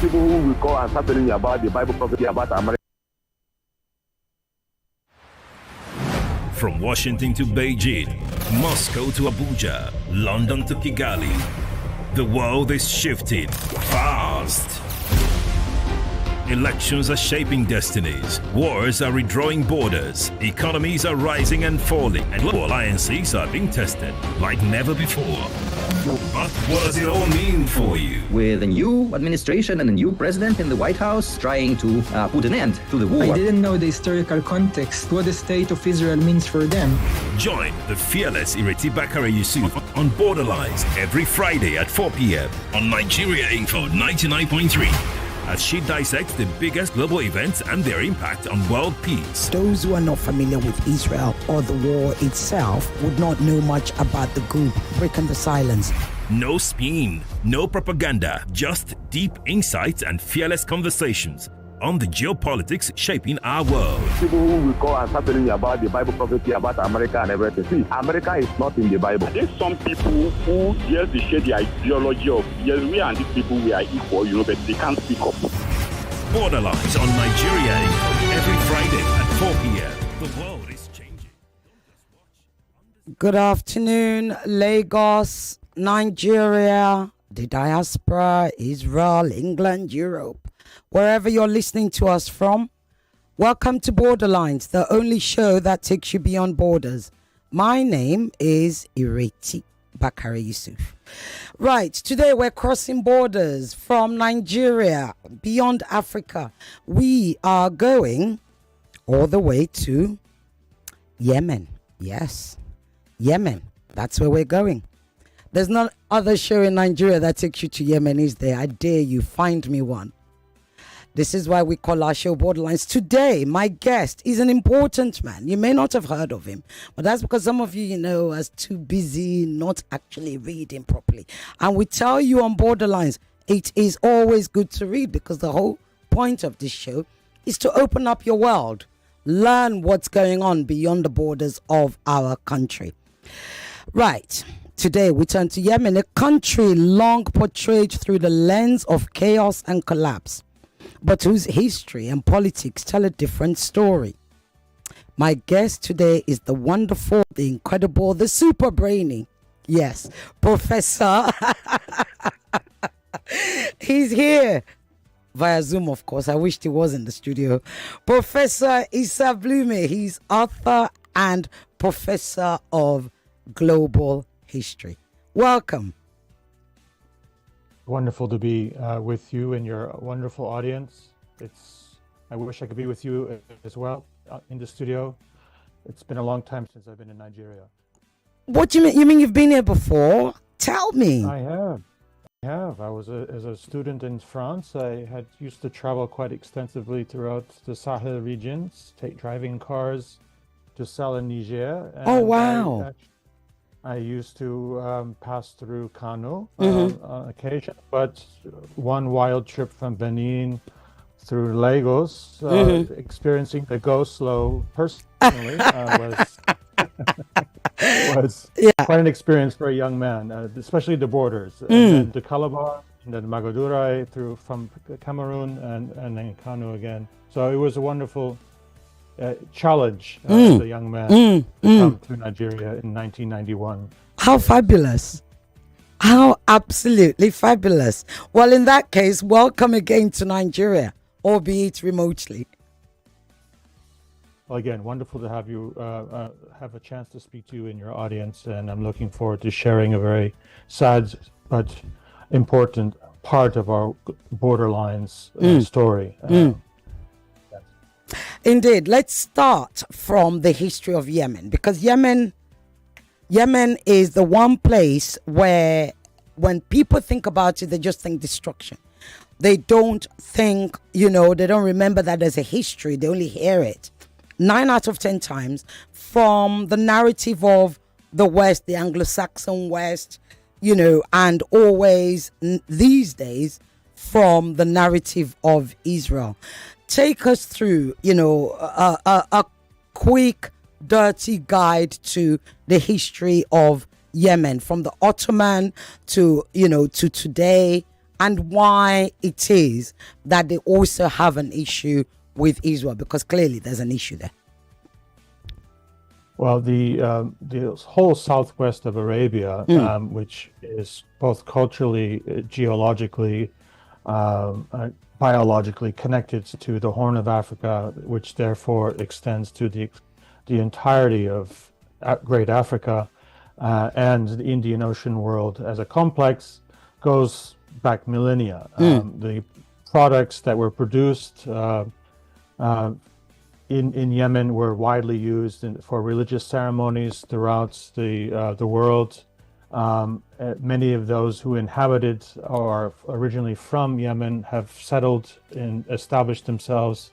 People who will call and start telling you about the Bible prophecy about America. From Washington to Beijing, Moscow to Abuja, London to Kigali, the world is shifting fast. Elections are shaping destinies. Wars are redrawing borders. Economies are rising and falling. And global alliances are being tested like never before. But what does it all mean for you? With a new administration and a new president in the White House trying to put an end to the war. I didn't know the historical context, what the state of Israel means for them. Join the fearless Ireti Bakare-Yusuf on Borderlines every Friday at 4 p.m. on Nigeria Info 99.3. As she dissects the biggest global events and their impact on world peace. Those who are not familiar with Israel or the war itself would not know much about the group. Breaking the silence. No spin, no propaganda, just deep insights and fearless conversations on the geopolitics shaping our world. People who will call and start telling you about the Bible prophecy about America and everything. See, America is not in the Bible. There's some people who, yes, they share the ideology of, yes, we and these people, we are equal, but they can't speak up. Borderlines on Nigeria every Friday at 4 p.m. The world is changing. Good afternoon, Lagos, Nigeria, the diaspora, Israel, England, Europe. Wherever you're listening to us from, welcome to Borderlines, the only show that takes you beyond borders. My name is Ireti Bakare-Yusuf. Right, today we're crossing borders from Nigeria, beyond Africa. We are going all the way to Yemen. Yes, Yemen. That's where we're going. There's no other show in Nigeria that takes you to Yemen, is there? I dare you, find me one. This is why we call our show Borderlines. Today, my guest is an important man. You may not have heard of him, but that's because some of you, are too busy not actually reading properly. And we tell you on Borderlines, it is always good to read because the whole point of this show is to open up your world, learn what's going on beyond the borders of our country. Right. Today, we turn to Yemen, a country long portrayed through the lens of chaos and collapse, but whose history and politics tell a different story. My guest today is the wonderful, the incredible, the super brainy, yes, Professor. He's here via Zoom, of course. I wished he was in the studio. Professor Issa Blumi. He's author and professor of global history. Welcome. Wonderful to be with you and your wonderful audience. I wish I could be with you as well in the studio. It's been a long time since I've been in Nigeria. What do you mean? You mean you've been here before? Tell me. I have. I was as a student in France. I had used to travel quite extensively throughout the Sahel regions, driving cars to sell in Niger. Oh, wow. I used to pass through Kano on occasion, but one wild trip from Benin through Lagos, experiencing the go-slow personally was quite an experience for a young man, especially the borders, and then to Calabar, and then Magadurai from Cameroon, and then Kano again. So it was a wonderful challenge as a young man to come to Nigeria in 1991. How fabulous. How absolutely fabulous. Well, in that case, welcome again to Nigeria, albeit remotely. Well, again, wonderful to have you have a chance to speak to you in your audience, and I'm looking forward to sharing a very sad but important part of our Borderlines story. Indeed. Let's start from the history of Yemen, because Yemen is the one place where when people think about it, they just think destruction. They don't think, they don't remember that there's a history. They only hear it 9 out of 10 times from the narrative of the West, the Anglo-Saxon West, and always these days from the narrative of Israel. Take us through, a quick, dirty guide to the history of Yemen, from the Ottoman to, to today, and why it is that they also have an issue with Israel, because clearly there's an issue there. Well, the whole southwest of Arabia, which is both culturally, geologically, biologically connected to the Horn of Africa, which therefore extends to the entirety of Great Africa and the Indian Ocean world as a complex, goes back millennia. The products that were produced in Yemen were widely used for religious ceremonies throughout the world. Many of those who inhabited or are originally from Yemen have settled and established themselves,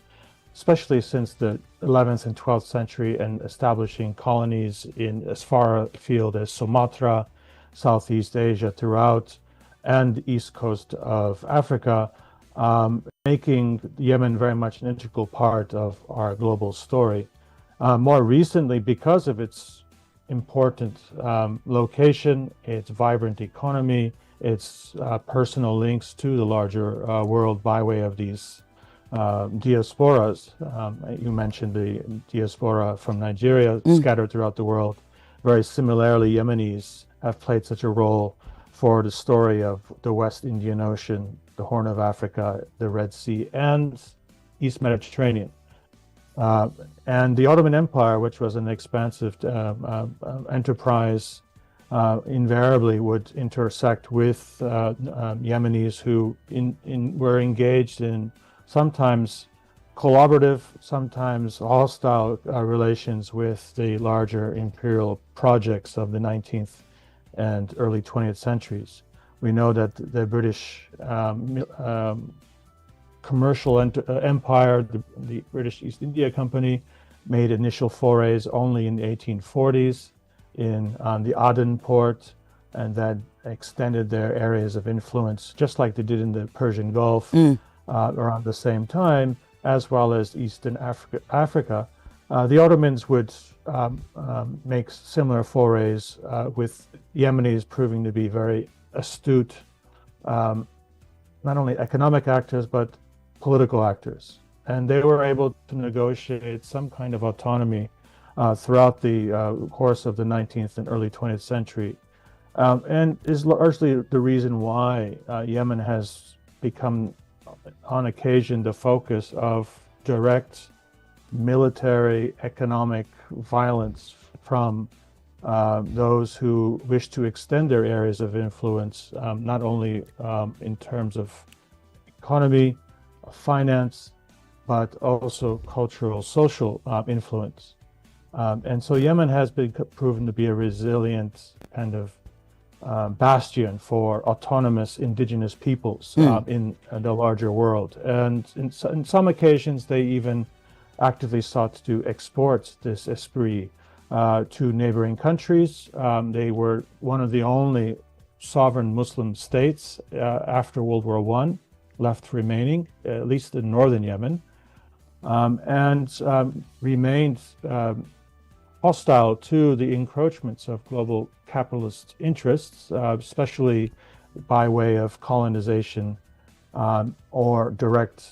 especially since the 11th and 12th century, and establishing colonies in as far afield as Sumatra, Southeast Asia throughout, and the east coast of Africa, making Yemen very much an integral part of our global story. More recently, because of its important location, its vibrant economy, its personal links to the larger world by way of these diasporas. You mentioned the diaspora from Nigeria scattered throughout the world. Very similarly, Yemenis have played such a role for the story of the West Indian Ocean, the Horn of Africa, the Red Sea, and East Mediterranean. And the Ottoman Empire, which was an expansive enterprise, invariably would intersect with Yemenis who were engaged in sometimes collaborative, sometimes hostile relations with the larger imperial projects of the 19th and early 20th centuries. We know that the British commercial empire, the British East India Company, made initial forays only in the 1840s on the Aden port, and that extended their areas of influence, just like they did in the Persian Gulf around the same time, as well as Eastern Africa. The Ottomans would make similar forays, with Yemenis proving to be very astute, not only economic actors, but political actors. And they were able to negotiate some kind of autonomy throughout the course of the 19th and early 20th century, and is largely the reason why Yemen has become, on occasion, the focus of direct military, economic violence from those who wish to extend their areas of influence, not only in terms of economy, finance, but also cultural, social influence. And so Yemen has been proven to be a resilient kind of bastion for autonomous indigenous peoples in the larger world. And in some occasions, they even actively sought to export this esprit to neighboring countries. They were one of the only sovereign Muslim states after World War I left remaining, at least in northern Yemen, and remained hostile to the encroachments of global capitalist interests, especially by way of colonization or direct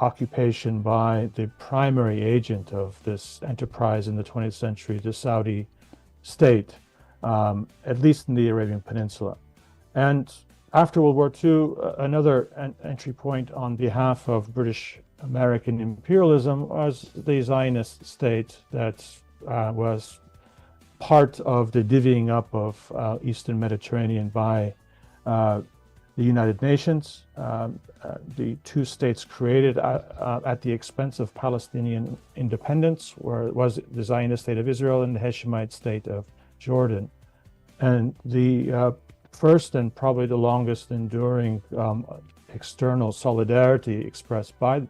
occupation by the primary agent of this enterprise in the 20th century, the Saudi state, at least in the Arabian Peninsula. And after World War II, another entry point on behalf of British American imperialism was the Zionist state that was part of the divvying up of Eastern Mediterranean by the United Nations. The two states created at the expense of Palestinian independence, where it was the Zionist state of Israel and the Hashemite state of Jordan. And the first and probably the longest enduring external solidarity expressed by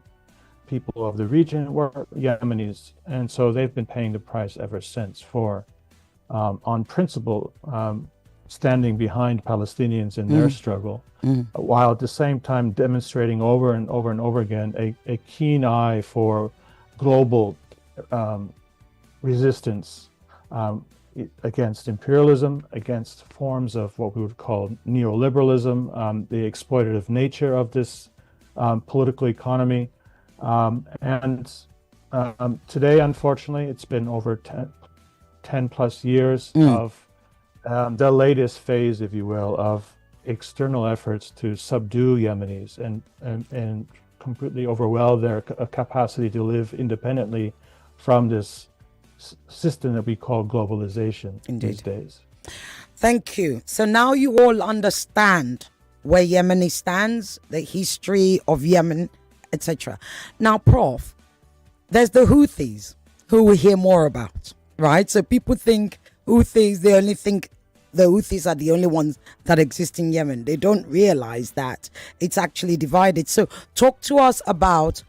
people of the region were Yemenis. And so they've been paying the price ever since for, on principle, standing behind Palestinians in their struggle, while at the same time demonstrating over and over and over again a keen eye for global resistance against imperialism, against forms of what we would call neoliberalism, the exploitative nature of this political economy. And today, unfortunately, it's been over 10 plus years of the latest phase, if you will, of external efforts to subdue Yemenis and completely overwhelm their capacity to live independently from this system that we call globalization these days. Thank you. So now you all understand where Yemeni stands, the history of Yemen, etc. Now, Prof, there's the Houthis, who we hear more about, right? So people think Houthis, they only think the Houthis are the only ones that exist in Yemen. They don't realize that it's actually divided. So talk to us about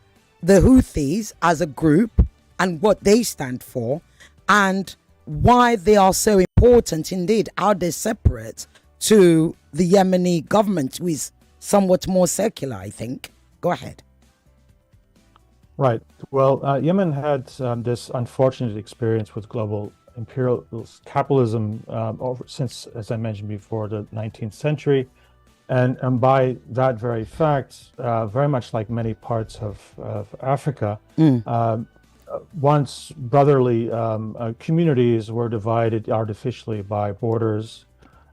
the Houthis as a group and what they stand for and why they are so important indeed, how they're separate to the Yemeni government, who is somewhat more secular, I think. Go ahead. Right. Well, Yemen had this unfortunate experience with global imperial capitalism since, as I mentioned before, the 19th century. And by that very fact, very much like many parts of Africa, once brotherly communities were divided artificially by borders,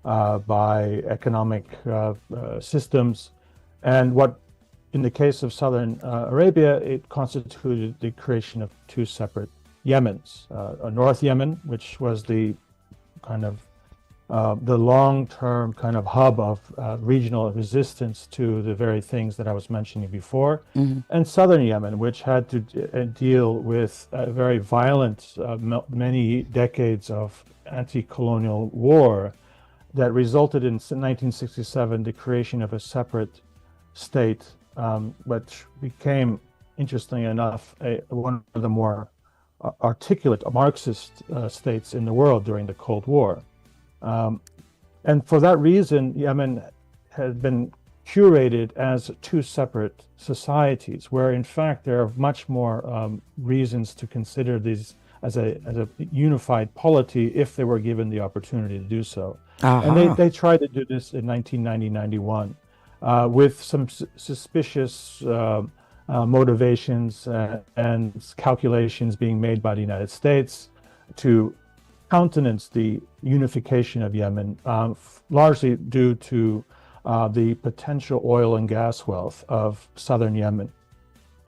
by economic systems. And what, in the case of southern Arabia, it constituted the creation of two separate Yemens, a North Yemen, which was the kind of the long-term kind of hub of regional resistance to the very things that I was mentioning before, and southern Yemen, which had to deal with a very violent, many decades of anti-colonial war that resulted in 1967 the creation of a separate state, which became, interestingly enough, one of the more articulate Marxist states in the world during the Cold War. And for that reason, Yemen had been curated as two separate societies, where in fact there are much more reasons to consider these as a unified polity if they were given the opportunity to do so. And they tried to do this in 1990-91 with some suspicious motivations and calculations being made by the United States to countenance the unification of Yemen, largely due to the potential oil and gas wealth of southern Yemen.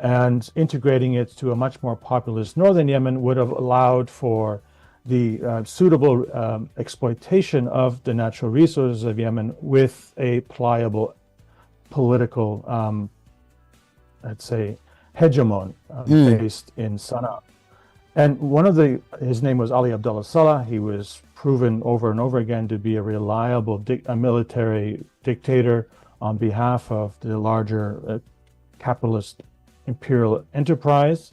And integrating it to a much more populous northern Yemen would have allowed for the suitable exploitation of the natural resources of Yemen with a pliable political, let's say, hegemon based in Sanaa. And his name was Ali Abdullah Saleh. He was proven over and over again to be a reliable military dictator on behalf of the larger capitalist imperial enterprise.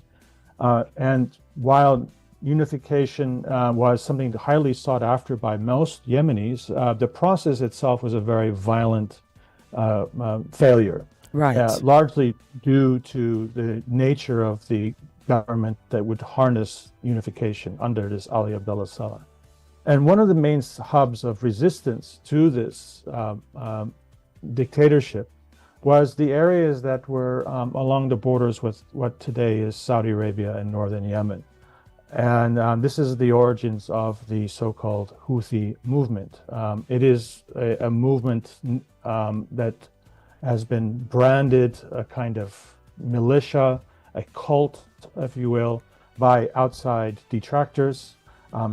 And while unification was something highly sought after by most Yemenis, the process itself was a very violent failure. Right. Largely due to the nature of the government that would harness unification under this Ali Abdullah Saleh. And one of the main hubs of resistance to this dictatorship was the areas that were along the borders with what today is Saudi Arabia and northern Yemen. And this is the origins of the so-called Houthi movement. It is a movement that has been branded a kind of militia, a cult, if you will, by outside detractors.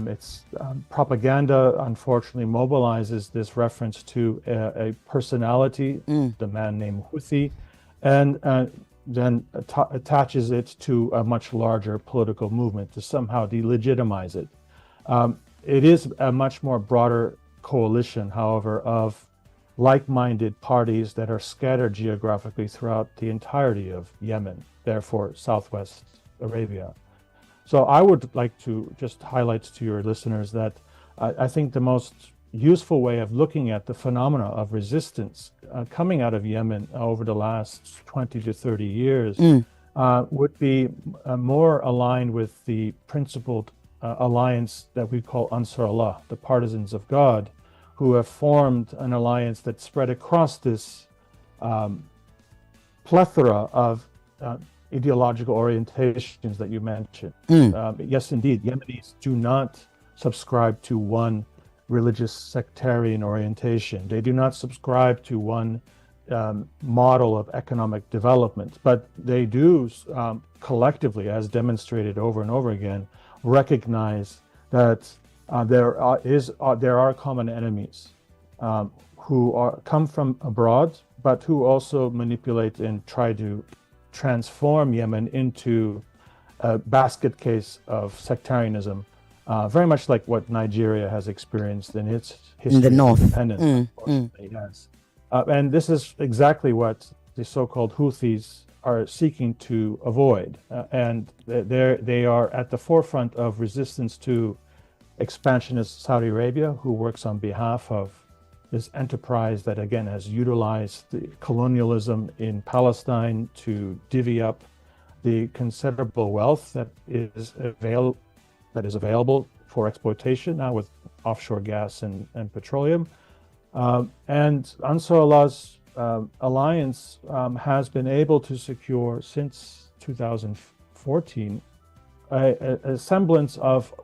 Its propaganda, unfortunately, mobilizes this reference to a personality, the man named Houthi, and then attaches it to a much larger political movement to somehow delegitimize it. It is a much more broader coalition, however, of like-minded parties that are scattered geographically throughout the entirety of Yemen, therefore Southwest Arabia. So I would like to just highlight to your listeners that I think the most useful way of looking at the phenomena of resistance coming out of Yemen over the last 20 to 30 years would be more aligned with the principled alliance that we call Ansar Allah, the Partisans of God, who have formed an alliance that spread across this plethora of ideological orientations that you mentioned. Yes, indeed, Yemenis do not subscribe to one religious sectarian orientation. They do not subscribe to one model of economic development, but they do collectively, as demonstrated over and over again, recognize that there are common enemies who come from abroad, but who also manipulate and try to transform Yemen into a basket case of sectarianism, very much like what Nigeria has experienced in its history in the north. of independence. Yes. And this is exactly what the so-called Houthis are seeking to avoid. And they are at the forefront of resistance to expansionist Saudi Arabia, who works on behalf of this enterprise that, again, has utilized the colonialism in Palestine to divvy up the considerable wealth that is available for exploitation now with offshore gas and petroleum. And Ansar Allah's alliance has been able to secure since 2014 a semblance of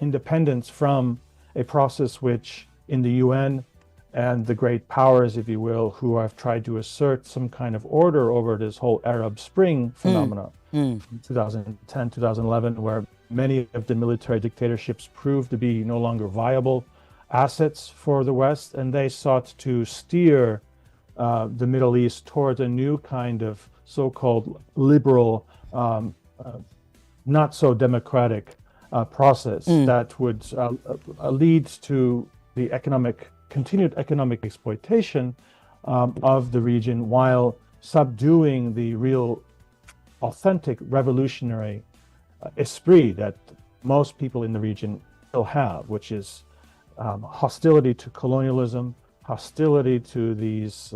independence from a process which in the UN and the great powers, if you will, who have tried to assert some kind of order over this whole Arab Spring phenomena from 2010, 2011, where many of the military dictatorships proved to be no longer viable assets for the West, and they sought to steer the Middle East towards a new kind of so-called liberal, not so democratic process that would lead to the continued economic exploitation of the region, while subduing the real authentic revolutionary esprit that most people in the region still have, which is hostility to colonialism, hostility to these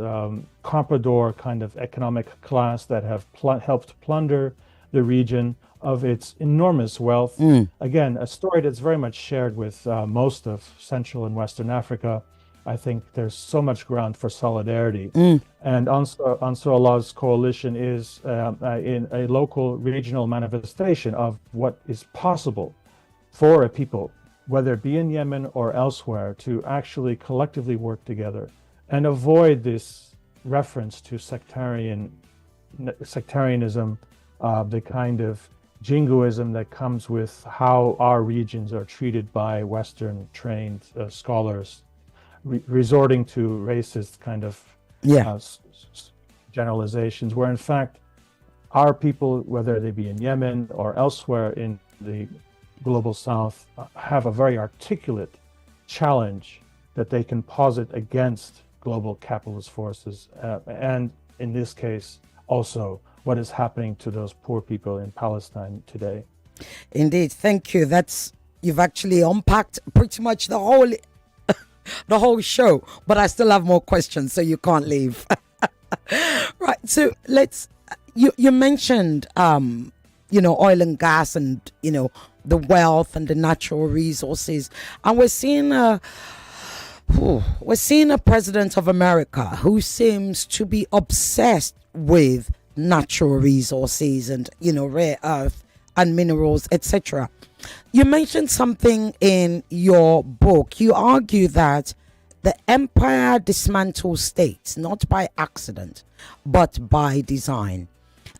comprador kind of economic class that have helped plunder the region of its enormous wealth. Again, a story that's very much shared with most of Central and Western Africa. I think there's so much ground for solidarity. And Ansar Allah's coalition is in a local regional manifestation of what is possible for a people, whether it be in Yemen or elsewhere, to actually collectively work together and avoid this reference to sectarianism, the kind of jingoism that comes with how our regions are treated by Western trained scholars, resorting to racist kind of generalizations, where in fact our people, whether they be in Yemen or elsewhere in the global south, have a very articulate challenge that they can posit against global capitalist forces, and in this case also what is happening to those poor people in Palestine today. Indeed, thank you. You've actually unpacked pretty much the whole show, but I still have more questions, so you can't leave. Right, so you mentioned oil and gas and the wealth and the natural resources, and we're seeing a president of America who seems to be obsessed with natural resources and rare earth and minerals, etc. You mentioned something in your book. You argue that the empire dismantles states not by accident but by design.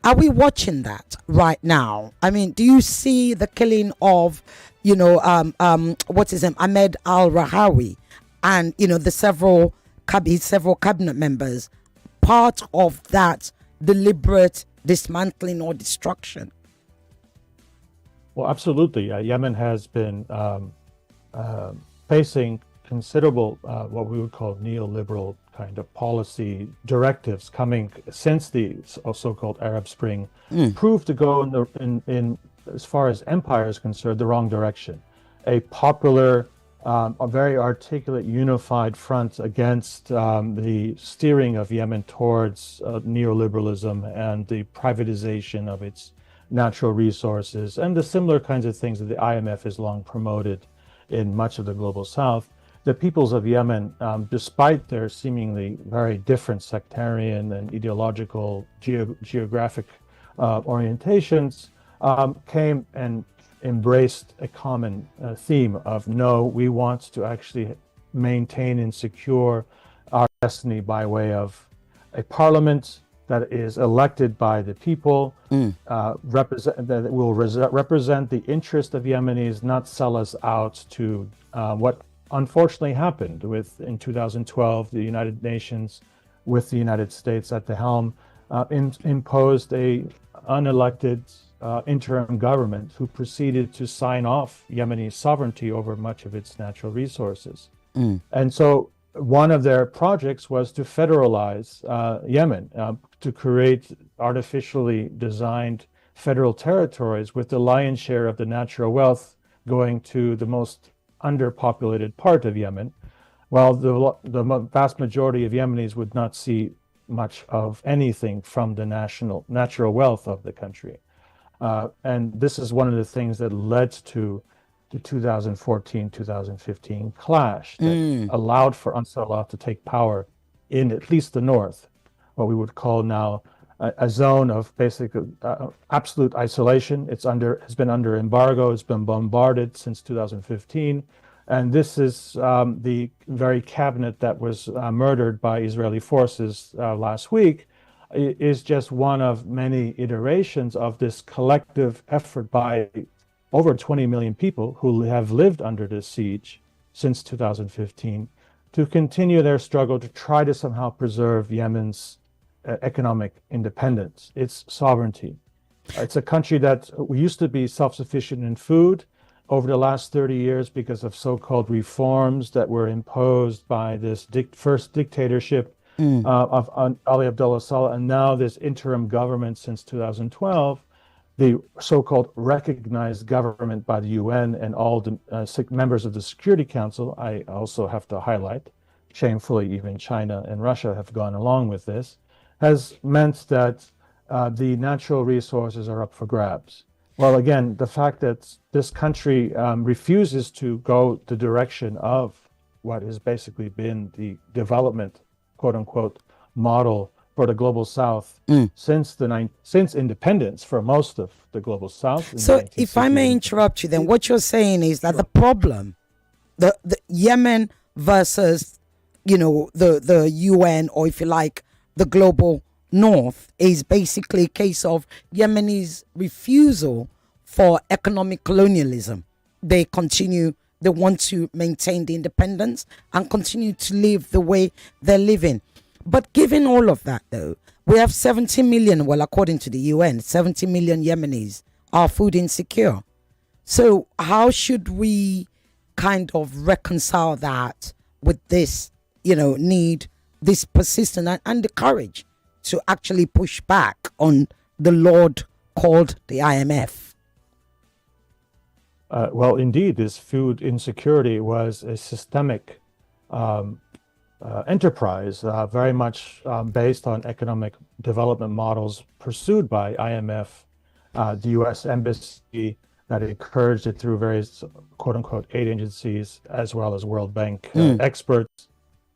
Are we watching that right now? I mean, do you see the killing of what's his name, Ahmed al-Rahawi, and the several cabinet members part of that deliberate dismantling or destruction? Well, absolutely. Yemen has been facing considerable, what we would call neoliberal kind of policy directives coming since the so-called Arab Spring, proved to go in as far as empire is concerned, the wrong direction. A popular, a very articulate, unified front against the steering of Yemen towards neoliberalism and the privatization of its natural resources, and the similar kinds of things that the IMF has long promoted in much of the global south. The peoples of Yemen, despite their seemingly very different sectarian and ideological geographic orientations, came and embraced a common theme of, no, we want to actually maintain and secure our destiny by way of a parliament that is elected by the people, that will represent the interest of Yemenis, not sell us out to what unfortunately happened in 2012, the United Nations, with the United States at the helm, imposed a unelected interim government who proceeded to sign off Yemeni sovereignty over much of its natural resources. And so one of their projects was to federalize Yemen, to create artificially designed federal territories with the lion's share of the natural wealth going to the most underpopulated part of Yemen, while the vast majority of Yemenis would not see much of anything from the natural wealth of the country. And this is one of the things that led to the 2014-2015 clash that allowed for Ansarullah to take power in at least the north, what we would call now a zone of basic absolute isolation. Has been under embargo. It's been bombarded since 2015, and this is the very cabinet that was murdered by Israeli forces last week. Is just one of many iterations of this collective effort by over 20 million people who have lived under this siege since 2015 to continue their struggle to try to somehow preserve Yemen's economic independence, its sovereignty. It's a country that used to be self-sufficient in food. Over the last 30 years, because of so-called reforms that were imposed by this first dictatorship of Ali Abdullah Saleh, and now this interim government since 2012, the so-called recognized government by the UN and all the members of the Security Council, I also have to highlight, shamefully even China and Russia have gone along with this, has meant that the natural resources are up for grabs. Well, again, the fact that this country refuses to go the direction of what has basically been the development, quote unquote, model for the global south since independence for most of the global south. So if I may interrupt you, then what you're saying is that the problem, the Yemen versus, the UN, or if you like, the global north, is basically a case of Yemenis' refusal for economic colonialism. They want to maintain the independence and continue to live the way they're living. But given all of that, though, we have 70 million, well, according to the UN, 70 million Yemenis are food insecure. So how should we kind of reconcile that with this, need, this persistence and the courage to actually push back on the Lord called the IMF? Well, indeed, this food insecurity was a systemic enterprise, very much based on economic development models pursued by IMF, the U.S. Embassy that encouraged it through various quote-unquote aid agencies, as well as World Bank experts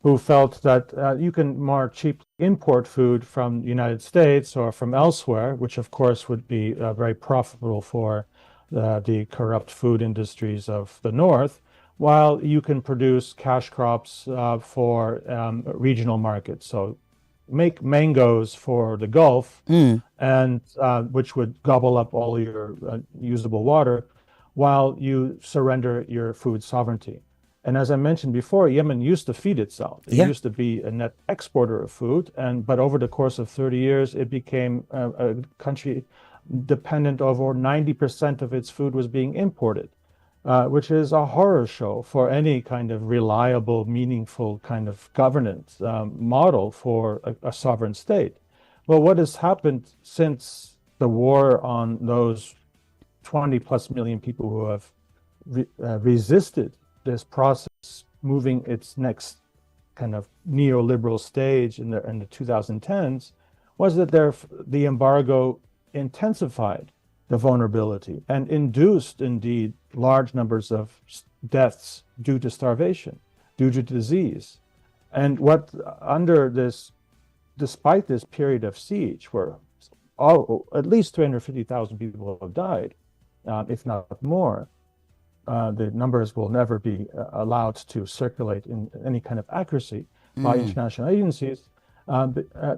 who felt that you can more cheaply import food from the United States or from elsewhere, which of course would be very profitable for the corrupt food industries of the North, while you can produce cash crops for regional markets. So make mangoes for the Gulf, and which would gobble up all your usable water, while you surrender your food sovereignty. And as I mentioned before, Yemen used to feed itself. It used to be a net exporter of food, but over the course of 30 years, it became a country dependent over 90% of its food was being imported, which is a horror show for any kind of reliable, meaningful kind of governance model for a sovereign state. Well, what has happened since the war on those 20 plus million people who have resisted this process, moving its next kind of neoliberal stage in the 2010s, was that the embargo intensified the vulnerability and induced, indeed, large numbers of deaths due to starvation, due to disease. And what under this, despite this period of siege, where at least 350,000 people have died, if not more, the numbers will never be allowed to circulate in any kind of accuracy by international agencies,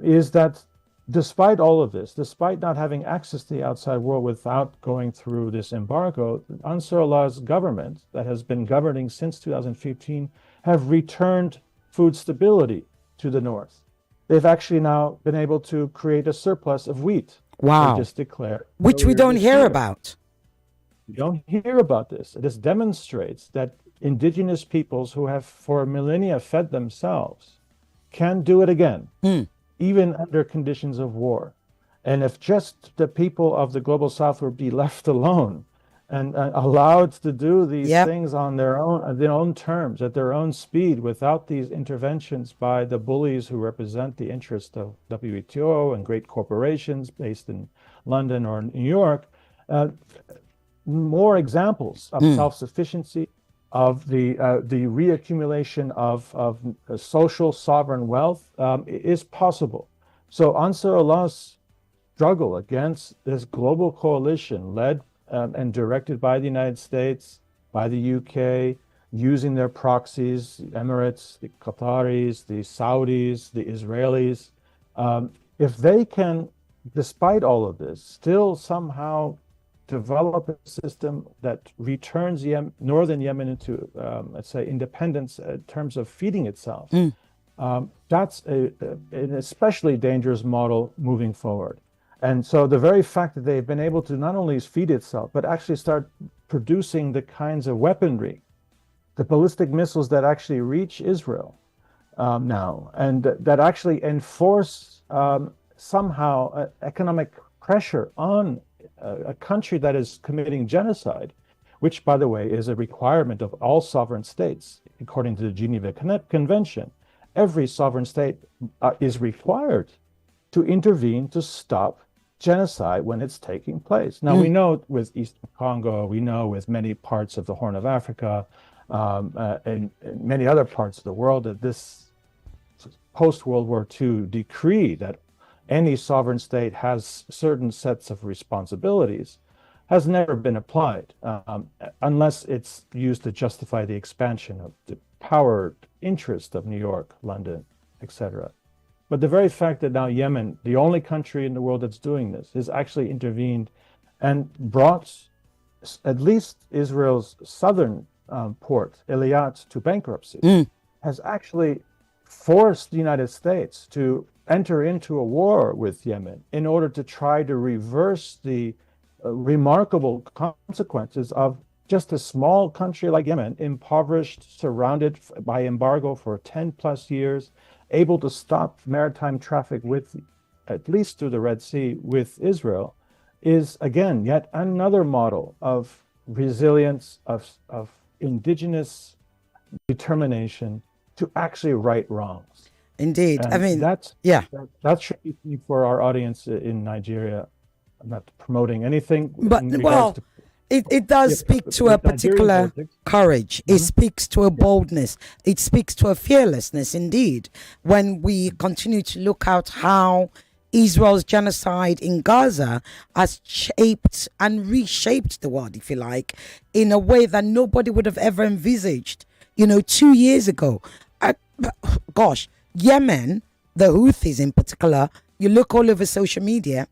is that despite all of this, despite not having access to the outside world without going through this embargo, Ansar Allah's government that has been governing since 2015 have returned food stability to the north. They've actually now been able to create a surplus of wheat. Wow. They just declared. Which we don't hear about. We don't hear about this. This demonstrates that indigenous peoples who have for millennia fed themselves can do it again, even under conditions of war. And if just the people of the global south would be left alone and allowed to do these things on their own terms, at their own speed, without these interventions by the bullies who represent the interest of WTO and great corporations based in London or New York, more examples of self-sufficiency, of the reaccumulation of social sovereign wealth is possible. So Ansar Allah's struggle against this global coalition led and directed by the United States, by the UK, using their proxies, the Emirates, the Qataris, the Saudis, the Israelis, if they can, despite all of this, still somehow develop a system that returns northern Yemen into, let's say, independence in terms of feeding itself, that's an especially dangerous model moving forward. And so the very fact that they've been able to not only feed itself, but actually start producing the kinds of weaponry, the ballistic missiles that actually reach Israel now, and that actually enforce somehow economic pressure on a country that is committing genocide, which, by the way, is a requirement of all sovereign states, according to the Geneva Convention. Every sovereign state is required to intervene to stop genocide when it's taking place. Now, we know with Eastern Congo, we know with many parts of the Horn of Africa, and many other parts of the world, that this post-World War II decree that any sovereign state has certain sets of responsibilities has never been applied, unless it's used to justify the expansion of the power interest of New York, London, etc. But the very fact that now Yemen, the only country in the world that's doing this, has actually intervened and brought at least Israel's southern port, Eilat, to bankruptcy, has actually forced the United States to enter into a war with Yemen in order to try to reverse the remarkable consequences of just a small country like Yemen, impoverished, surrounded by embargo for 10 plus years, able to stop maritime traffic with, at least through the Red Sea, with Israel, is again yet another model of resilience, of indigenous determination to actually right wrongs. Indeed. And I mean, that should be key for our audience in Nigeria. I'm not promoting anything, but well, it does speak to a particular courage. It speaks to a boldness. It speaks to a fearlessness, indeed, when we continue to look at how Israel's genocide in Gaza has shaped and reshaped the world, if you like, in a way that nobody would have ever envisaged, 2 years ago. Gosh, Yemen, the Houthis in particular, you look all over social media,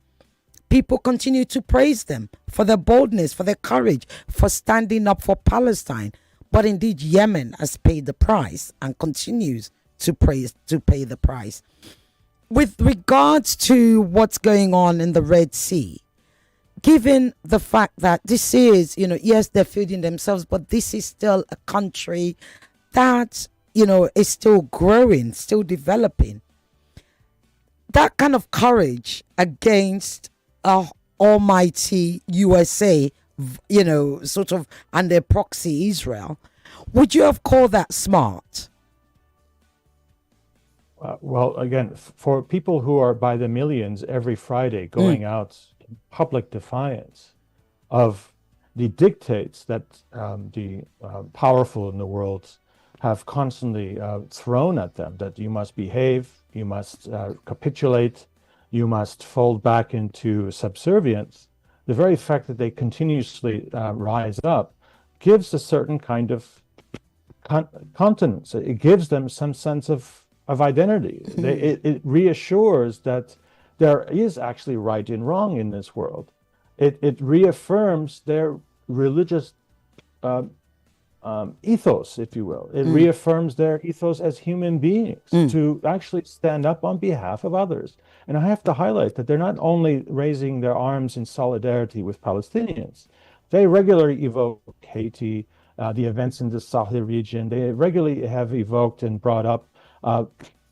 people continue to praise them for their boldness, for their courage, for standing up for Palestine. But indeed, Yemen has paid the price and continues to pay the price. With regards to what's going on in the Red Sea, given the fact that this is, yes, they're feeding themselves, but this is still a country that, is still growing, still developing. That kind of courage against almighty USA, sort of, and their proxy Israel, would you have called that smart? Well, again, for people who are by the millions every Friday going out in public defiance, of the dictates that the powerful in the world have constantly thrown at them, that you must behave, you must capitulate, you must fold back into subservience. The very fact that they continuously rise up gives a certain kind of continence. It gives them some sense of identity. It reassures that there is actually right and wrong in this world. It reaffirms their religious ethos, if you will. It reaffirms their ethos as human beings to actually stand up on behalf of others. And I have to highlight that they're not only raising their arms in solidarity with Palestinians, they regularly evoke Haiti, the events in the Sahel region. They regularly have evoked and brought up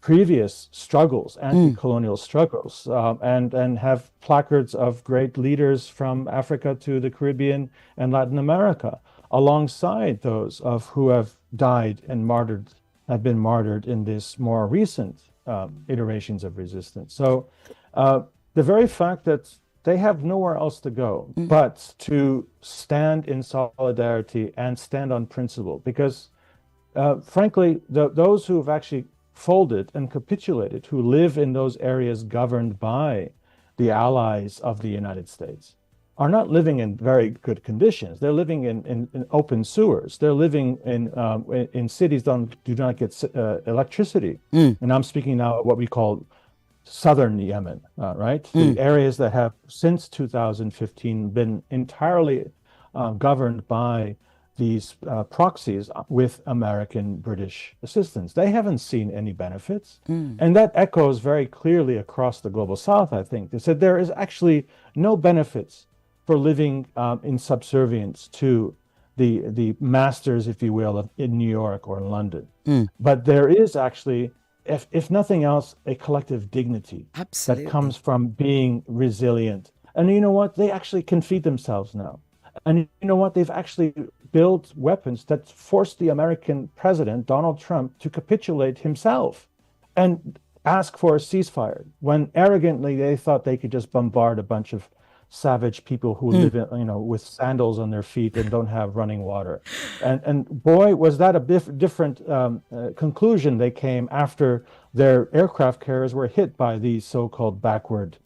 previous struggles, anti-colonial struggles, and have placards of great leaders from Africa to the Caribbean and Latin America, alongside those of who have died and have been martyred in this more recent iterations of resistance. So the very fact that they have nowhere else to go but to stand in solidarity and stand on principle, because frankly, those who have actually folded and capitulated, who live in those areas governed by the allies of the United States, are not living in very good conditions. They're living in open sewers. They're living in cities that do not get electricity. And I'm speaking now of what we call southern Yemen, right? The areas that have since 2015 been entirely governed by these proxies with American British assistance. They haven't seen any benefits. And that echoes very clearly across the global south, I think. They said there is actually no benefits for living in subservience to the masters, if you will, in New York or in London. But there is actually, if nothing else, a collective dignity that comes from being resilient. And you know what? They actually can feed themselves now. And you know what? They've actually built weapons that forced the American president, Donald Trump, to capitulate himself and ask for a ceasefire when arrogantly they thought they could just bombard a bunch of savage people who live in, with sandals on their feet and don't have running water. And boy, was that a different conclusion they came after their aircraft carriers were hit by these so-called backward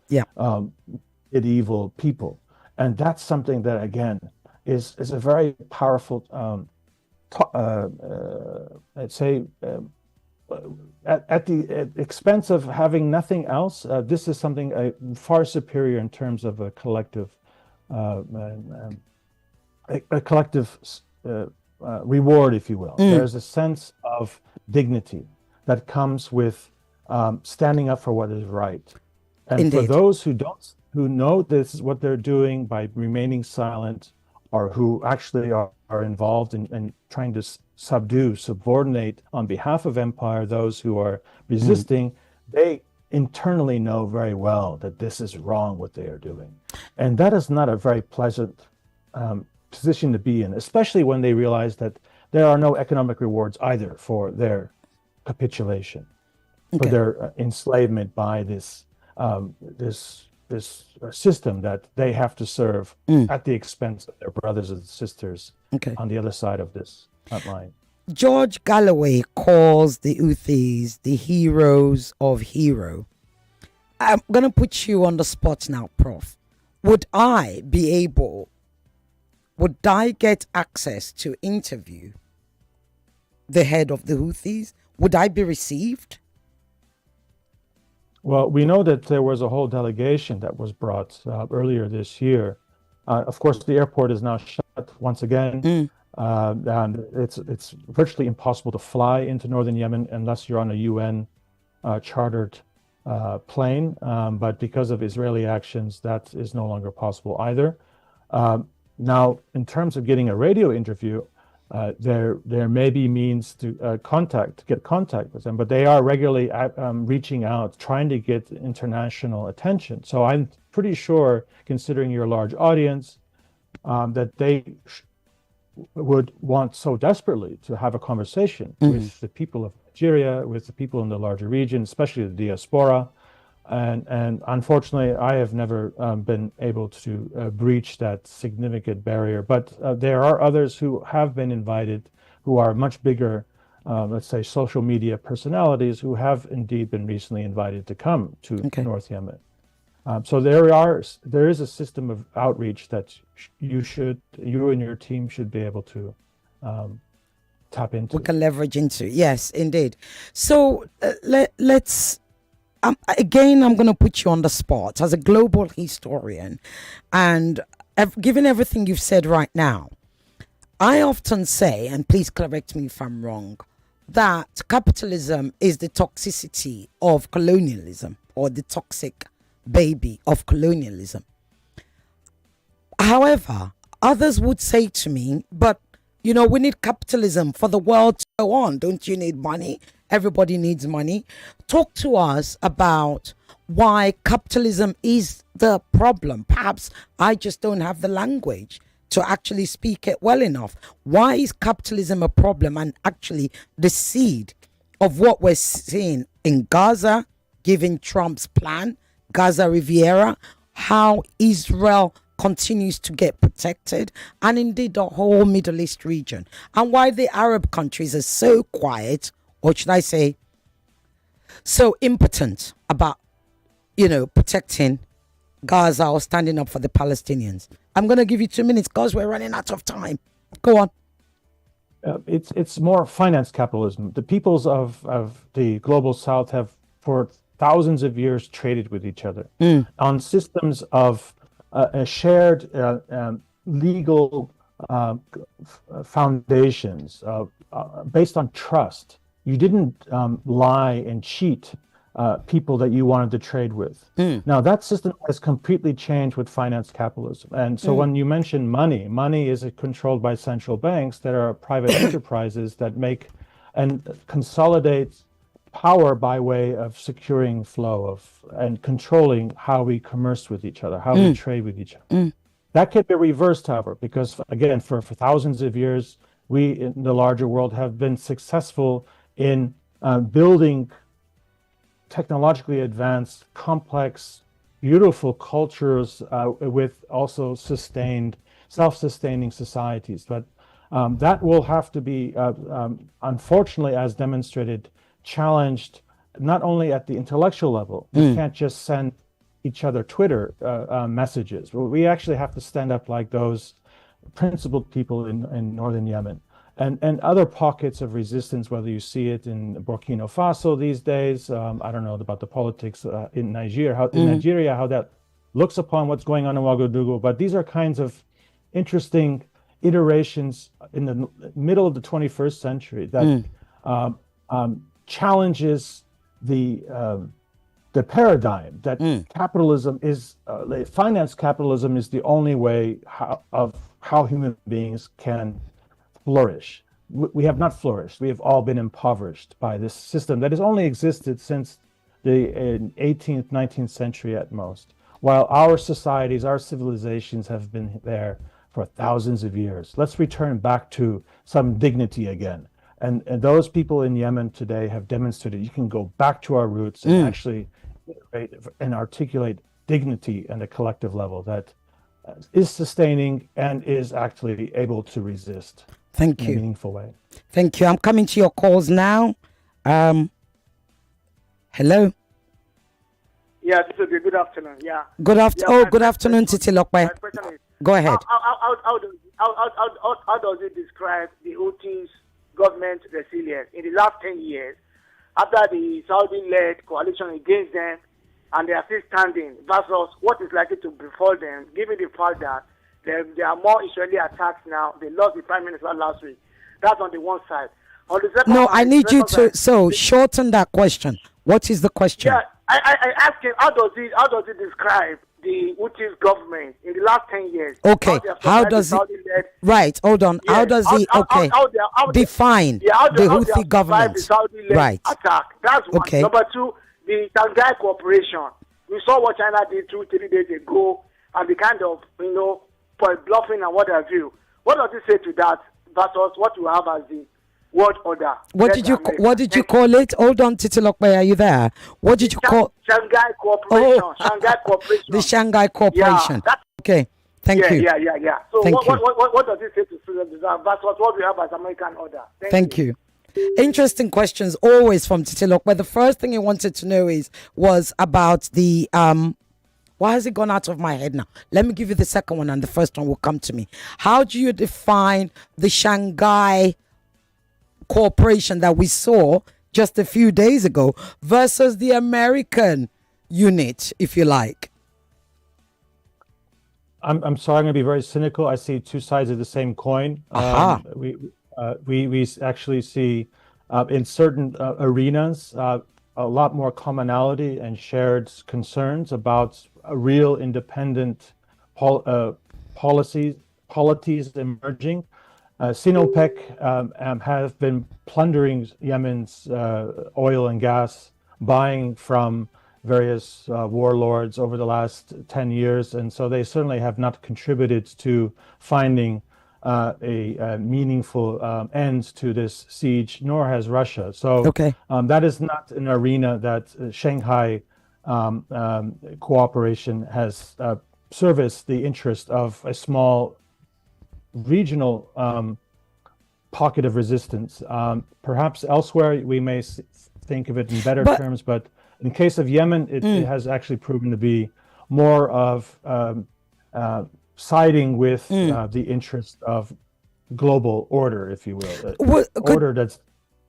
medieval people. And that's something that, again, is a very powerful, I'd say, at the expense of having nothing else. This is something far superior in terms of a collective, reward, if you will. There's a sense of dignity that comes with standing up for what is right. And Indeed. for those who know this is what they're doing by remaining silent, or who actually are involved in trying to subordinate on behalf of empire those who are resisting, they internally know very well that this is wrong what they are doing. And that is not a very pleasant position to be in, especially when they realize that there are no economic rewards either for their capitulation, for their enslavement by this system that they have to serve at the expense of their brothers and sisters on the other side of this line. George Galloway calls the Houthis the heroes of hero. I'm going to put you on the spot now, Prof. Would I get access to interview the head of the Houthis? Would I be received? Well, we know that there was a whole delegation that was brought earlier this year. Of course, the airport is now shut once again. And it's virtually impossible to fly into northern Yemen unless you're on a UN chartered plane. But because of Israeli actions, that is no longer possible either. Now, in terms of getting a radio interview, there may be means to get contact with them, but they are regularly reaching out, trying to get international attention. So I'm pretty sure, considering your large audience, that they would want so desperately to have a conversation with the people of Nigeria, with the people in the larger region, especially the diaspora, And unfortunately, I have never been able to breach that significant barrier. But there are others who have been invited, who are much bigger, let's say, social media personalities, who have indeed been recently invited to come to North Yemen. So there is a system of outreach that you and your team should be able to tap into. We can leverage into. Yes, indeed. So let's. Again, I'm going to put you on the spot as a global historian, and given everything you've said right now, I often say, and please correct me if I'm wrong, that capitalism is the toxicity of colonialism, or the toxic baby of colonialism. However, others would say to me, but we need capitalism for the world to go on. Don't you need money? Everybody needs money. Talk to us about why capitalism is the problem. Perhaps I just don't have the language to actually speak it well enough. Why is capitalism a problem, and actually the seed of what we're seeing in Gaza, given Trump's plan, Gaza Riviera, how Israel continues to get protected, and indeed the whole Middle East region, and why the Arab countries are so quiet, or should I say, so impotent about, protecting Gaza or standing up for the Palestinians. I'm going to give you 2 minutes because we're running out of time. Go on. It's more finance capitalism. The peoples of the global south have, for thousands of years, traded with each other on systems of shared legal foundations based on trust. You didn't lie and cheat people that you wanted to trade with. Now, that system has completely changed with finance capitalism. And so when you mention money is controlled by central banks that are private enterprises that make and consolidate power by way of securing flow and controlling how we commerce with each other, how we trade with each other. That can be reversed, however, because, again, for thousands of years, we in the larger world have been successful in building technologically advanced, complex, beautiful cultures with also self-sustaining societies. But that will have to be, unfortunately, as demonstrated, challenged not only at the intellectual level. You can't just send each other Twitter messages. We actually have to stand up like those principled people in northern Yemen. And other pockets of resistance, whether you see it in Burkina Faso these days, I don't know about the politics in Nigeria, how that looks upon what's going on in Ouagadougou, but these are kinds of interesting iterations in the middle of the 21st century that challenges the paradigm that capitalism is, finance capitalism is the only way of how human beings can flourish. We have not flourished. We have all been impoverished by this system that has only existed since the 18th, 19th century at most, while our societies, our civilizations have been there for thousands of years. Let's return back to some dignity again. And those people in Yemen today have demonstrated you can go back to our roots and actually iterate and articulate dignity at a collective level that is sustaining and is actually able to resist. Thank in you. a meaningful way. Thank you. I'm coming to your calls now. Hello. Yeah, good afternoon. Yeah. Good afternoon, Titi Lokwe. Go ahead. How does it describe the Houthis' government resilience in the last 10 years after the Saudi-led coalition against them, and they are still standing, versus what is likely to befall them, given the fact that there are more Israeli attacks now. They lost the prime minister last week. That's on the one side. On the second No, side, I need you to shorten that question. What is the question? Yeah, I asked him how does it describe the Houthis government in the last 10 years? Okay, how does it? Right, hold on. Yeah, how does he? Okay, define the Houthi government. The Saudi-led Right. attack. That's one. Okay. Number two, the Shanghai Cooperation. We saw what China did 2-3 days ago, and the kind of point bluffing and what have you. What does it say to that versus what you have as the world order. What did you call it? Hold on, Titilokwe, are you there? What did you call Shanghai Cooperation? Shanghai Cooperation. The Shanghai Cooperation. Yeah, okay. Thank you. Yeah. So Thank what does it say to citizens? That's what we have as American order. Thank you. Interesting questions always from Titilokwe. The first thing he wanted to know was about the why has it gone out of my head now? Let me give you the second one and the first one will come to me. How do you define the Shanghai Cooperation that we saw just a few days ago versus the American unit, if you like? I'm sorry, I'm going to be very cynical. I see two sides of the same coin. We actually see in certain arenas a lot more commonality and shared concerns about real independent policies emerging. Sinopec have been plundering Yemen's oil and gas, buying from various warlords over the last 10 years. And so they certainly have not contributed to finding a meaningful end to this siege, nor has Russia. So that is not an arena that Shanghai cooperation has serviced the interest of a small regional pocket of resistance. Perhaps elsewhere we may think of it in better terms, but in case of Yemen, it has actually proven to be more of siding with the interest of global order, if you will. Order that's.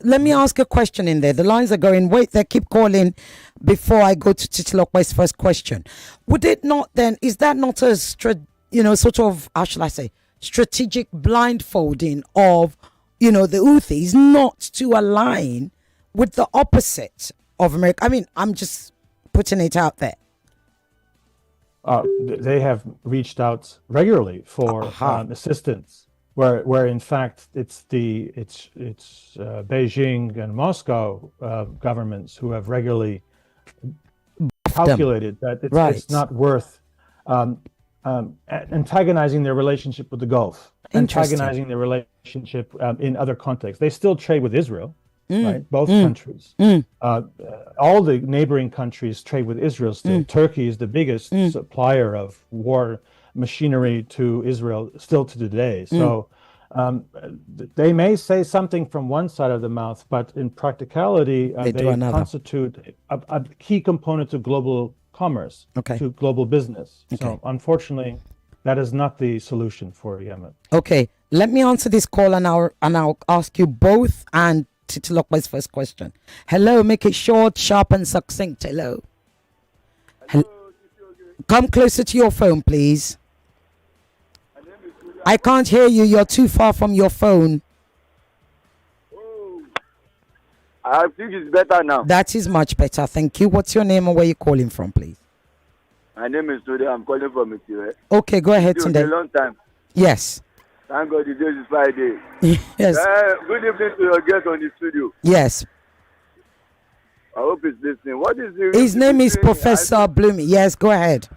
Let me ask a question in there. The lines are going. Wait, they keep calling before I go to Titilokwe's first question. Would it not then, is that not a sort of, how shall I say, strategic blindfolding of, the Houthis not to align with the opposite of America? I mean, I'm just putting it out there. They have reached out regularly for assistance, where in fact it's Beijing and Moscow governments who have regularly calculated that it's not worth antagonizing their relationship with the Gulf, antagonizing their relationship in other contexts. They still trade with Israel. Right, both countries. All the neighboring countries trade with Israel still. Turkey is the biggest supplier of war machinery to Israel still to today. So they may say something from one side of the mouth, but in practicality, they constitute a key component to global commerce, to global business. So unfortunately, that is not the solution for Yemen. Okay, let me answer this call and I'll ask you both and Titilokwe's first question. Hello, make it short, sharp, and succinct. Hello. Come closer to your phone, please. I can't hear you. You're too far from your phone. I think it's better now. That is much better. Thank you. What's your name and where you calling from, please? My name is Tunde. I'm calling from Itire. Okay, go ahead, Tunde. It's been a long time. Yes. Thank God the day is Friday. Yes. Good evening to your guest on the studio. Yes. I hope he's listening. What is the His name is Professor Blumi. Yes, go ahead.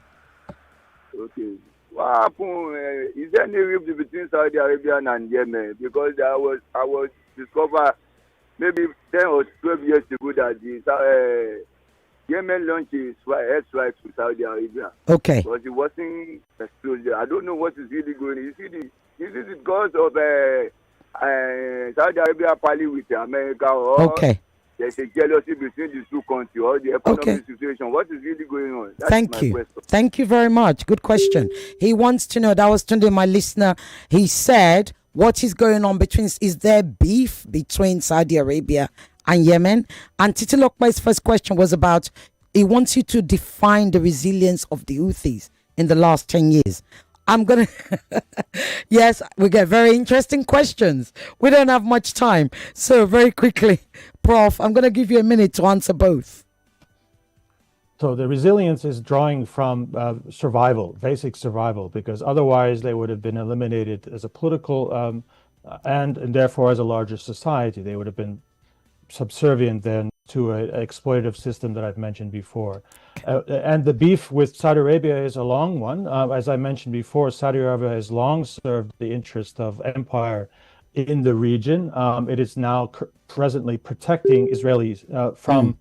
Okay. What happened? Is there any rift between Saudi Arabia and Yemen? Because I was discovered maybe 10 or 12 years ago that the Yemen launched its airstrikes to Saudi Arabia. Okay. But it wasn't explosive. I don't know what is really going on. Is it because of Saudi Arabia party with America, or there's a jealousy between the two countries, or the economic situation? What is really going on? That's Thank you. Question. Thank you very much. Good question. He wants to know, that was Tunde, my listener. He said, what is going on is there beef between Saudi Arabia and Yemen? And Titilokwe's first question was about, he wants you to define the resilience of the Houthis in the last 10 years. I'm going to, yes, we get very interesting questions. We don't have much time. So very quickly, Prof, I'm going to give you a minute to answer both. So the resilience is drawing from survival, basic survival, because otherwise they would have been eliminated as a political and therefore as a larger society. They would have been subservient then to an exploitative system that I've mentioned before. And the beef with Saudi Arabia is a long one. As I mentioned before, Saudi Arabia has long served the interest of empire in the region. It is now presently protecting Israelis from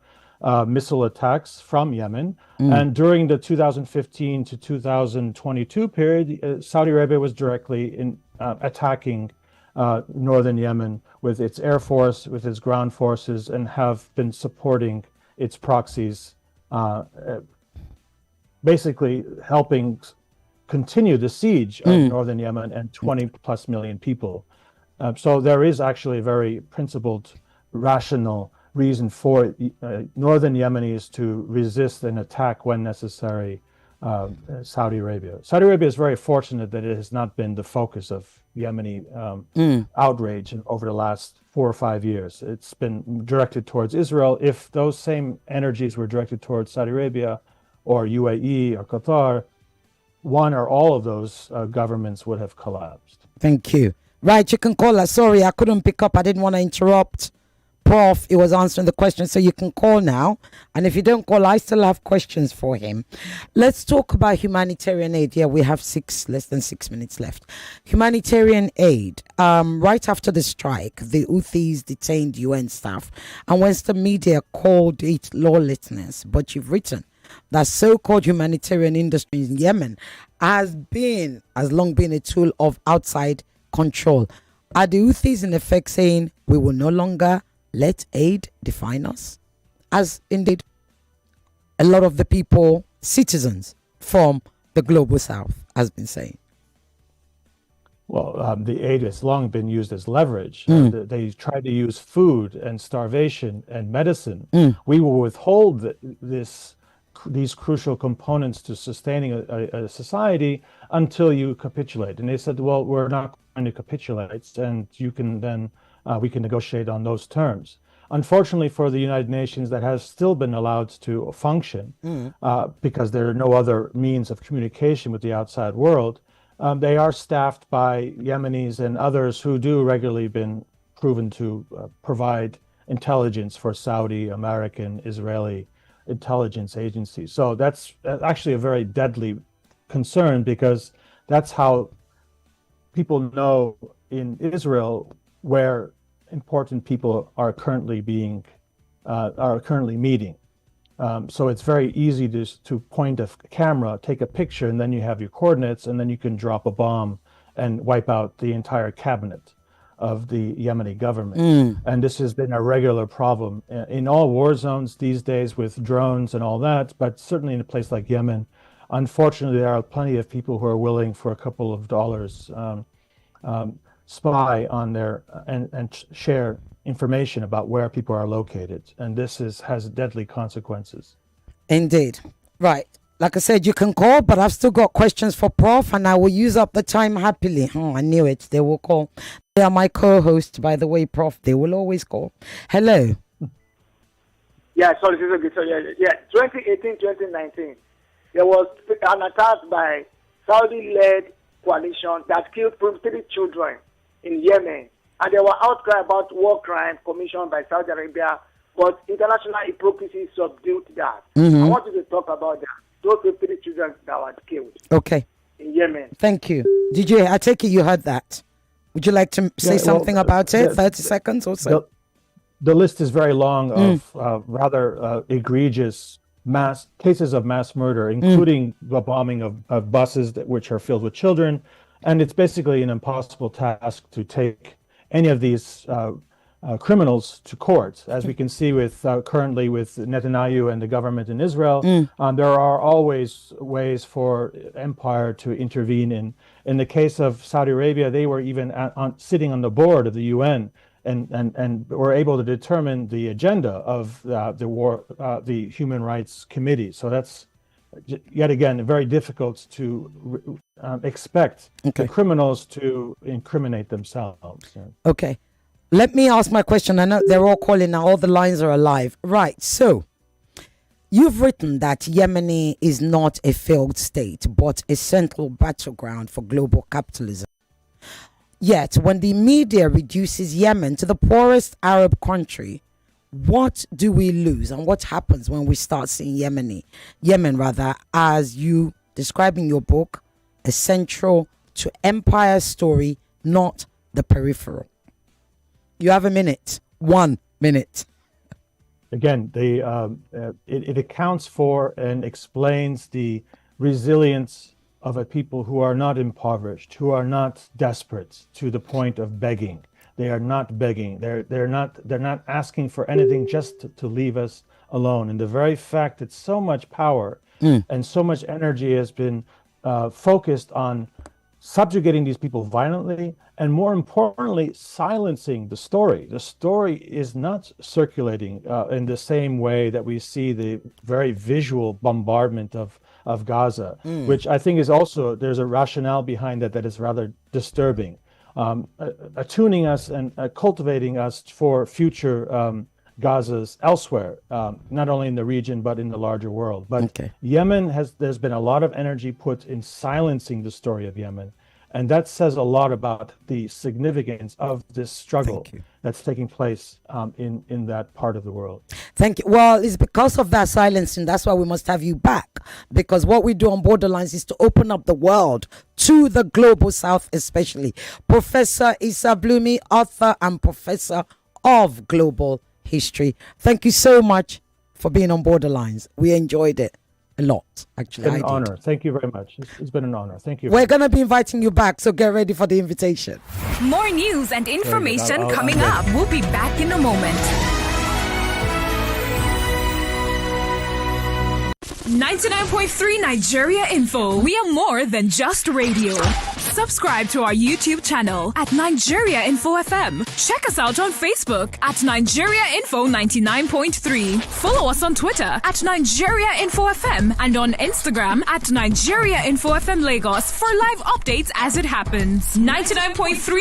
missile attacks from Yemen. And during the 2015 to 2022 period, Saudi Arabia was directly attacking northern Yemen with its air force, with its ground forces, and have been supporting its proxies, basically helping continue the siege of northern Yemen and 20 plus million people. So there is actually a very principled, rational reason for northern Yemenis to resist an attack when necessary Saudi Arabia. Saudi Arabia is very fortunate that it has not been the focus of Yemeni outrage over the last 4 or 5 years. It's been directed towards Israel. If those same energies were directed towards Saudi Arabia or UAE or Qatar, one or all of those governments would have collapsed. Thank you. Right, you can call us. Sorry, I couldn't pick up. I didn't want to interrupt Prof. He was answering the question, so you can call now. And if you don't call, I still have questions for him. Let's talk about humanitarian aid. Yeah, we have less than 6 minutes left. Humanitarian aid. Right after the strike, the Houthis detained UN staff, and Western media called it lawlessness. But you've written that so-called humanitarian industry in Yemen has long been a tool of outside control. Are the Houthis in effect saying we will no longer let aid define us? As indeed a lot of the people, citizens from the global south, has been saying. Well, the aid has long been used as leverage. They tried to use food and starvation and medicine. We will withhold these crucial components to sustaining a society until you capitulate. And they said, well, we're not going to capitulate, and you can then we can negotiate on those terms. Unfortunately for the United Nations, that has still been allowed to function because there are no other means of communication with the outside world. They are staffed by Yemenis and others who do regularly been proven to provide intelligence for Saudi, American, Israeli intelligence agencies. So that's actually a very deadly concern, because that's how people know in Israel where important people are currently meeting. So it's very easy to point a camera, take a picture, and then you have your coordinates, and then you can drop a bomb and wipe out the entire cabinet of the Yemeni government. And this has been a regular problem in all war zones these days with drones and all that, but certainly in a place like Yemen, unfortunately, there are plenty of people who are willing for a couple of dollars spy on their and share information about where people are located, and this has deadly consequences. Indeed. Right. Like I said, you can call, but I've still got questions for Prof, and I will use up the time happily. I knew it. They will call. They are my co-hosts, by the way, Prof. They will always call. Hello. Yeah, sorry, 2018, 2019, there was an attack by Saudi-led coalition that killed 3 children in Yemen, and there were outcry about war crimes commissioned by Saudi Arabia, but international hypocrisy subdued that. I want you to talk about that. Those 3 children that were killed. Okay. In Yemen. Thank you. DJ, I take it you heard that. Would you like to say something about it? 30 seconds or so. The list is very long of rather egregious cases of mass murder, including the bombing of buses which are filled with children. And it's basically an impossible task to take any of these criminals to court. As we can see with currently with Netanyahu and the government in Israel, there are always ways for empire to intervene. In the case of Saudi Arabia, they were even sitting on the board of the UN and were able to determine the agenda of the Human Rights Committee. So that's yet again very difficult to expect the criminals to incriminate themselves. Okay. Let me ask my question. I know they're all calling now. All the lines are alive. Right. So you've written that Yemen is not a failed state, but a central battleground for global capitalism. Yet, when the media reduces Yemen to the poorest Arab country, what do we lose? And what happens when we start seeing Yemen, as you describe in your book, a central to empire story, not the peripheral? You have a minute. 1 minute. Again, it accounts for and explains the resilience of a people who are not impoverished, who are not desperate to the point of begging. They are not begging. They're not asking for anything, just to leave us alone. And the very fact that so much power and so much energy has been focused on subjugating these people violently, and more importantly, silencing the story. The story is not circulating in the same way that we see the very visual bombardment of Gaza, which I think is also, there's a rationale behind that is rather disturbing, attuning us and cultivating us for future Gazas elsewhere, not only in the region, but in the larger world. But Yemen there's been a lot of energy put in silencing the story of Yemen. And that says a lot about the significance of this struggle that's taking place in that part of the world. Thank you. Well, it's because of that silencing. That's why we must have you back. Because what we do on Borderlines is to open up the world to the global south, especially. Professor Issa Blumi, author and professor of global history. Thank you so much for being on Borderlines. We enjoyed it a lot, actually. It's been an honor. Thank you very much. It's been an honor. Thank you. We're going to be inviting you back, so get ready for the invitation. More news and information coming up. We'll be back in a moment. 99.3 Nigeria Info. We are more than just radio. Subscribe to our YouTube channel at Nigeria Info FM. Check us out on Facebook at Nigeria Info 99.3. Follow us on Twitter at Nigeria Info FM and on Instagram at Nigeria Info FM Lagos for live updates as it happens. 99.3